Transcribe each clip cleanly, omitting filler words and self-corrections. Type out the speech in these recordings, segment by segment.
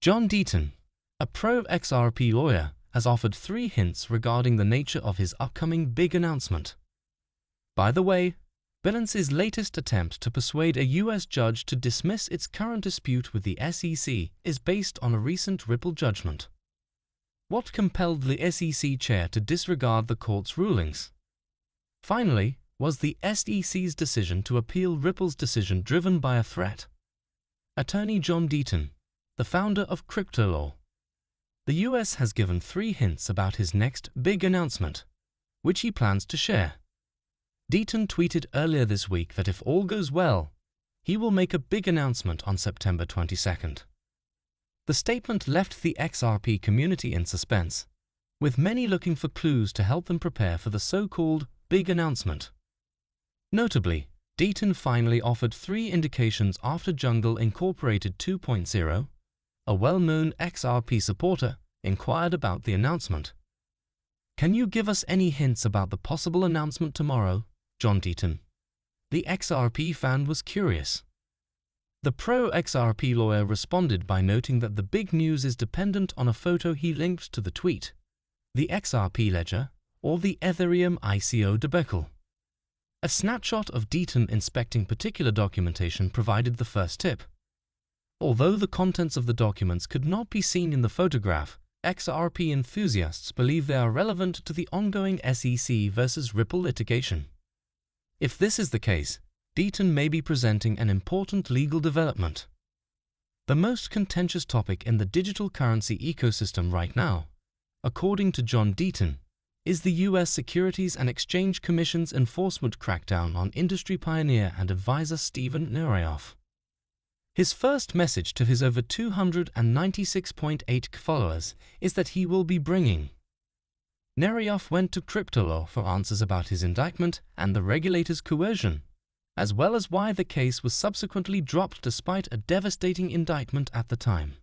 John Deaton, a pro-XRP lawyer, has offered 3 hints regarding the nature of his upcoming big announcement. By the way, Binance's latest attempt to persuade a US judge to dismiss its current dispute with the SEC is based on a recent Ripple judgment. What compelled the SEC chair to disregard the court's rulings? Finally, was the SEC's decision to appeal Ripple's decision driven by a threat? Attorney John Deaton, the founder of CryptoLaw. The US has given 3 hints about his next big announcement, which he plans to share. Deaton tweeted earlier this week that if all goes well, he will make a big announcement on September 22nd. The statement left the XRP community in suspense, with many looking for clues to help them prepare for the so-called big announcement. Notably, Deaton finally offered 3 indications after Jungle Incorporated 2.0, a well-known XRP supporter, inquired about the announcement. "Can you give us any hints about the possible announcement tomorrow, John Deaton?" The XRP fan was curious. The pro-XRP lawyer responded by noting that the big news is dependent on a photo he linked to the tweet, the XRP ledger, or the Ethereum ICO debacle. A snapshot of Deaton inspecting particular documentation provided the first tip. Although the contents of the documents could not be seen in the photograph, XRP enthusiasts believe they are relevant to the ongoing SEC versus Ripple litigation. If this is the case, Deaton may be presenting an important legal development. The most contentious topic in the digital currency ecosystem right now, according to John Deaton, is the US Securities and Exchange Commission's enforcement crackdown on industry pioneer and advisor Steven Nerayoff. His first message to his over 296.8k followers is that he will be bringing. Nerayoff went to CryptoLaw for answers about his indictment and the regulator's coercion, as well as why the case was subsequently dropped despite a devastating indictment at the time.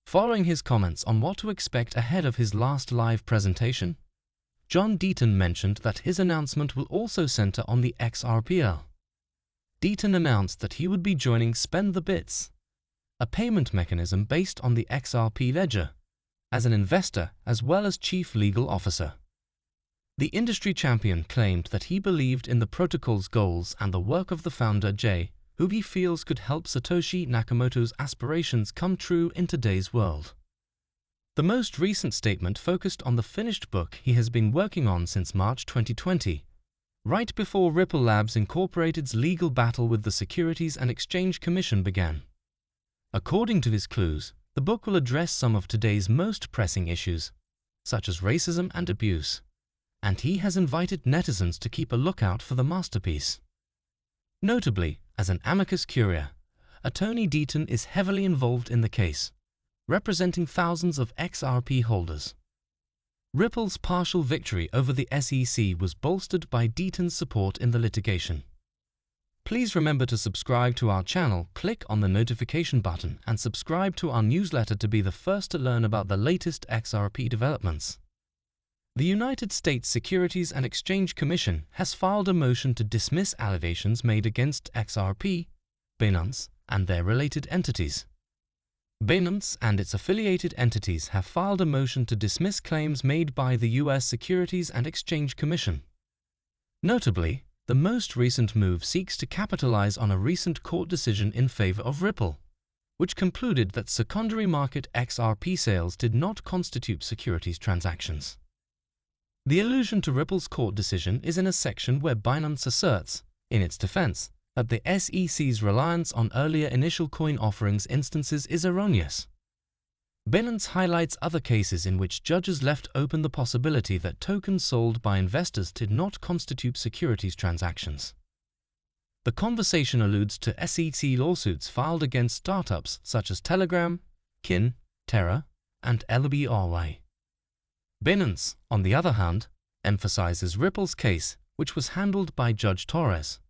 Following his comments on what to expect ahead of his last live presentation, John Deaton mentioned that his announcement will also center on the XRPL. Deaton announced that he would be joining Spend the Bits, a payment mechanism based on the XRP ledger, as an investor as well as chief legal officer. The industry champion claimed that he believed in the protocol's goals and the work of the founder Jay, who he feels could help Satoshi Nakamoto's aspirations come true in today's world. The most recent statement focused on the finished book he has been working on since March 2020, right before Ripple Labs Incorporated's legal battle with the Securities and Exchange Commission began. According to his clues, the book will address some of today's most pressing issues, such as racism and abuse, and he has invited netizens to keep a lookout for the masterpiece. Notably, as an amicus curiae, Attorney Deaton is heavily involved in the case, representing thousands of XRP holders. Ripple's partial victory over the SEC was bolstered by Deaton's support in the litigation. Please remember to subscribe to our channel, click on the notification button, and subscribe to our newsletter to be the first to learn about the latest XRP developments. The United States Securities and Exchange Commission has filed a motion to dismiss allegations made against XRP, Binance, and their related entities. Binance and its affiliated entities have filed a motion to dismiss claims made by the US Securities and Exchange Commission. Notably, the most recent move seeks to capitalize on a recent court decision in favor of Ripple, which concluded that secondary market XRP sales did not constitute securities transactions. The allusion to Ripple's court decision is in a section where Binance asserts, in its defense, that the SEC's reliance on earlier initial coin offerings instances is erroneous. Binance highlights other cases in which judges left open the possibility that tokens sold by investors did not constitute securities transactions. The conversation alludes to SEC lawsuits filed against startups such as Telegram, Kin, Terra, and LBRY. Binance, on the other hand, emphasizes Ripple's case, which was handled by Judge Torres,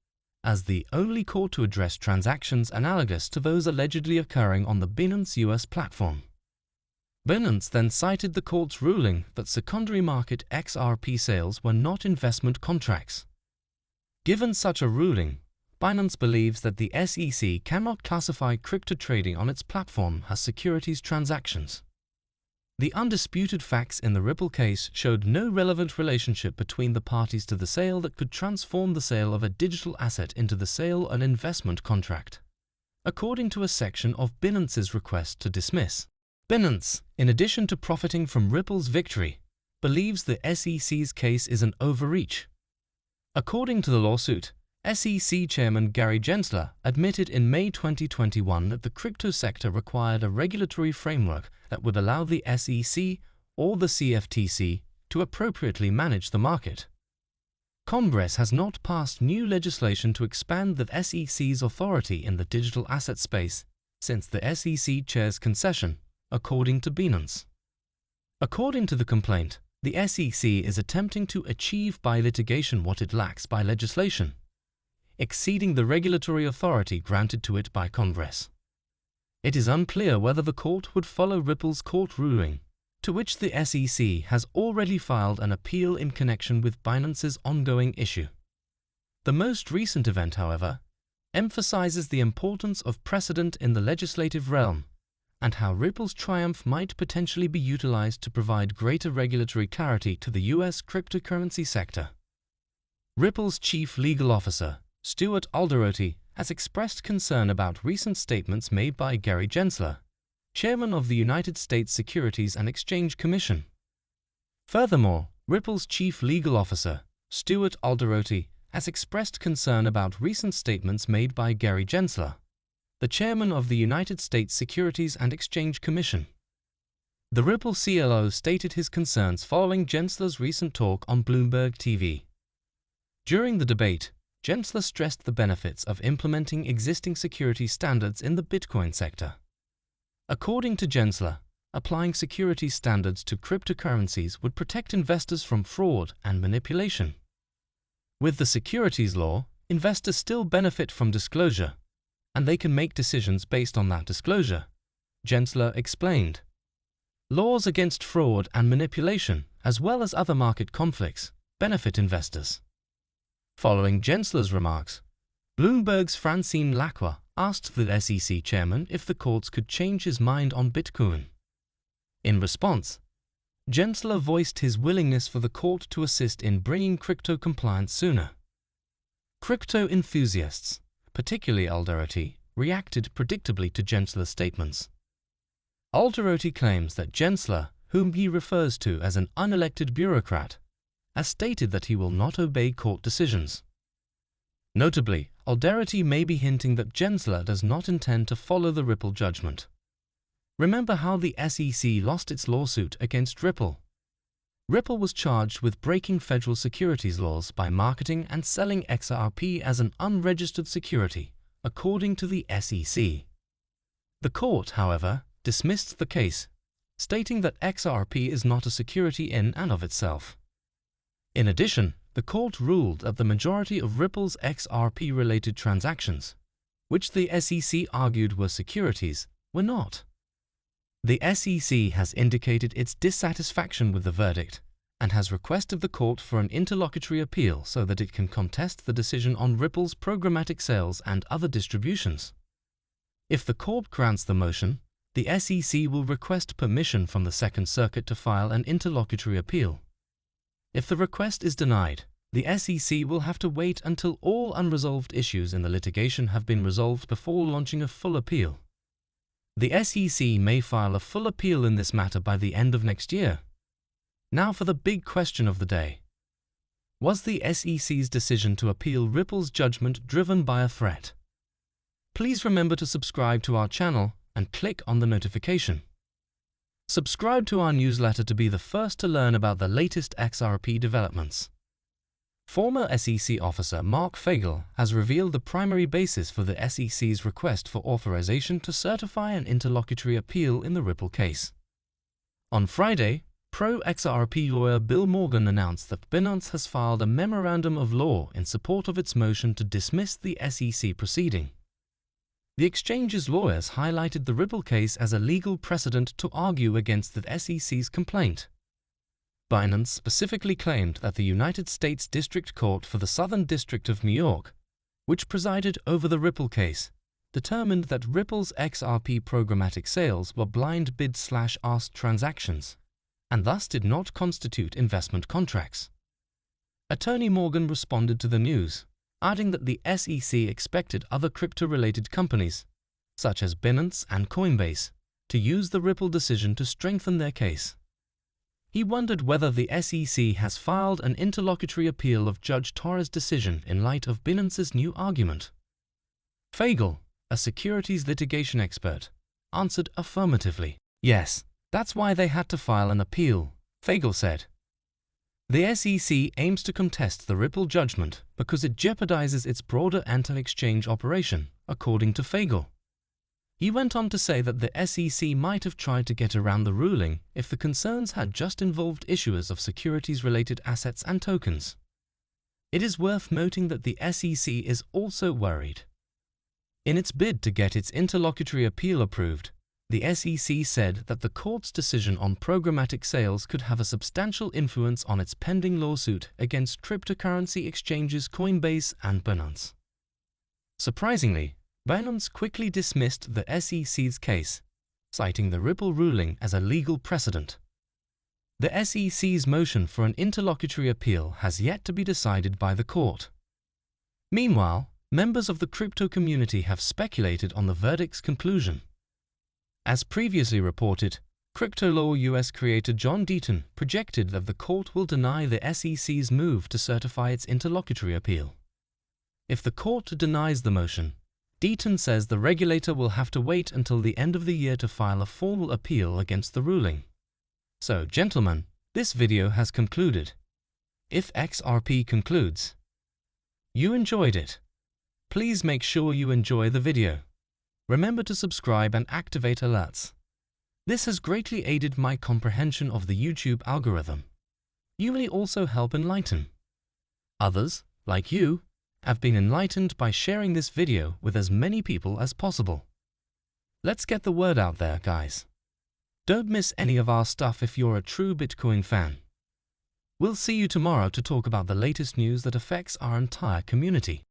as the only court to address transactions analogous to those allegedly occurring on the Binance US platform. Binance then cited the court's ruling that secondary market XRP sales were not investment contracts. Given such a ruling, Binance believes that the SEC cannot classify crypto trading on its platform as securities transactions. The undisputed facts in the Ripple case showed no relevant relationship between the parties to the sale that could transform the sale of a digital asset into the sale of an investment contract, according to a section of Binance's request to dismiss. Binance, in addition to profiting from Ripple's victory, believes the SEC's case is an overreach. According to the lawsuit, SEC Chairman Gary Gensler admitted in May 2021 that the crypto sector required a regulatory framework that would allow the SEC or the CFTC to appropriately manage the market. Congress has not passed new legislation to expand the SEC's authority in the digital asset space since the SEC chair's concession, according to Binance. According to the complaint, the SEC is attempting to achieve by litigation what it lacks by legislation, exceeding the regulatory authority granted to it by Congress. It is unclear whether the court would follow Ripple's court ruling, to which the SEC has already filed an appeal in connection with Binance's ongoing issue. The most recent event, however, emphasizes the importance of precedent in the legislative realm and how Ripple's triumph might potentially be utilized to provide greater regulatory clarity to the U.S. cryptocurrency sector. Ripple's chief legal officer, Stuart Alderoty, has expressed concern about recent statements made by Gary Gensler, chairman of the United States Securities and Exchange Commission. Furthermore, Ripple's chief legal officer, Stuart Alderoty, has expressed concern about recent statements made by Gary Gensler, the chairman of the United States Securities and Exchange Commission. The Ripple CLO stated his concerns following Gensler's recent talk on Bloomberg TV. During the debate, Gensler stressed the benefits of implementing existing security standards in the Bitcoin sector. According to Gensler, applying security standards to cryptocurrencies would protect investors from fraud and manipulation. With the securities law, investors still benefit from disclosure, and they can make decisions based on that disclosure, Gensler explained. Laws against fraud and manipulation, as well as other market conflicts, benefit investors. Following Gensler's remarks, Bloomberg's Francine Lacqua asked the SEC chairman if the courts could change his mind on Bitcoin. In response, Gensler voiced his willingness for the court to assist in bringing crypto compliance sooner. Crypto enthusiasts, particularly Alderoty, reacted predictably to Gensler's statements. Alderoty claims that Gensler, whom he refers to as an unelected bureaucrat, has stated that he will not obey court decisions. Notably, Alderoty may be hinting that Gensler does not intend to follow the Ripple judgment. Remember how the SEC lost its lawsuit against Ripple. Ripple was charged with breaking federal securities laws by marketing and selling XRP as an unregistered security, according to the SEC. The court, however, dismissed the case, stating that XRP is not a security in and of itself. In addition, the court ruled that the majority of Ripple's XRP-related transactions, which the SEC argued were securities, were not. The SEC has indicated its dissatisfaction with the verdict and has requested the court for an interlocutory appeal so that it can contest the decision on Ripple's programmatic sales and other distributions. If the court grants the motion, the SEC will request permission from the Second Circuit to file an interlocutory appeal. If the request is denied, the SEC will have to wait until all unresolved issues in the litigation have been resolved before launching a full appeal. The SEC may file a full appeal in this matter by the end of next year. Now for the big question of the day. Was the SEC's decision to appeal Ripple's judgment driven by a threat? Please remember to subscribe to our channel and click on the notification. Subscribe to our newsletter to be the first to learn about the latest XRP developments. Former SEC officer Mark Fagel has revealed the primary basis for the SEC's request for authorization to certify an interlocutory appeal in the Ripple case. On Friday, pro-XRP lawyer Bill Morgan announced that Binance has filed a memorandum of law in support of its motion to dismiss the SEC proceeding. The exchange's lawyers highlighted the Ripple case as a legal precedent to argue against the SEC's complaint. Binance specifically claimed that the United States District Court for the Southern District of New York which presided over the Ripple case, determined that Ripple's XRP programmatic sales were blind bid/ask transactions, and thus did not constitute investment contracts. Attorney Morgan responded to the news, adding that the SEC expected other crypto-related companies, such as Binance and Coinbase, to use the Ripple decision to strengthen their case. He wondered whether the SEC has filed an interlocutory appeal of Judge Torres' decision in light of Binance's new argument. Fagel, a securities litigation expert, answered affirmatively. Yes, that's why they had to file an appeal, Fagel said. The SEC aims to contest the Ripple judgment because it jeopardizes its broader anti-exchange operation, according to Fagel. He went on to say that the SEC might have tried to get around the ruling if the concerns had just involved issuers of securities-related assets and tokens. It is worth noting that the SEC is also worried. In its bid to get its interlocutory appeal approved, the SEC said that the court's decision on programmatic sales could have a substantial influence on its pending lawsuit against cryptocurrency exchanges Coinbase and Binance. Surprisingly, Binance quickly dismissed the SEC's case, citing the Ripple ruling as a legal precedent. The SEC's motion for an interlocutory appeal has yet to be decided by the court. Meanwhile, members of the crypto community have speculated on the verdict's conclusion. As previously reported, crypto law US creator John Deaton projected that the court will deny the SEC's move to certify its interlocutory appeal. If the court denies the motion, Deaton says the regulator will have to wait until the end of the year to file a formal appeal against the ruling. So, gentlemen, this video has concluded. If XRP concludes, you enjoyed it. Please make sure you enjoy the video. Remember to subscribe and activate alerts. This has greatly aided my comprehension of the YouTube algorithm. You may also help enlighten others, like you, have been enlightened by sharing this video with as many people as possible. Let's get the word out there, guys. Don't miss any of our stuff if you're a true Bitcoin fan. We'll see you tomorrow to talk about the latest news that affects our entire community.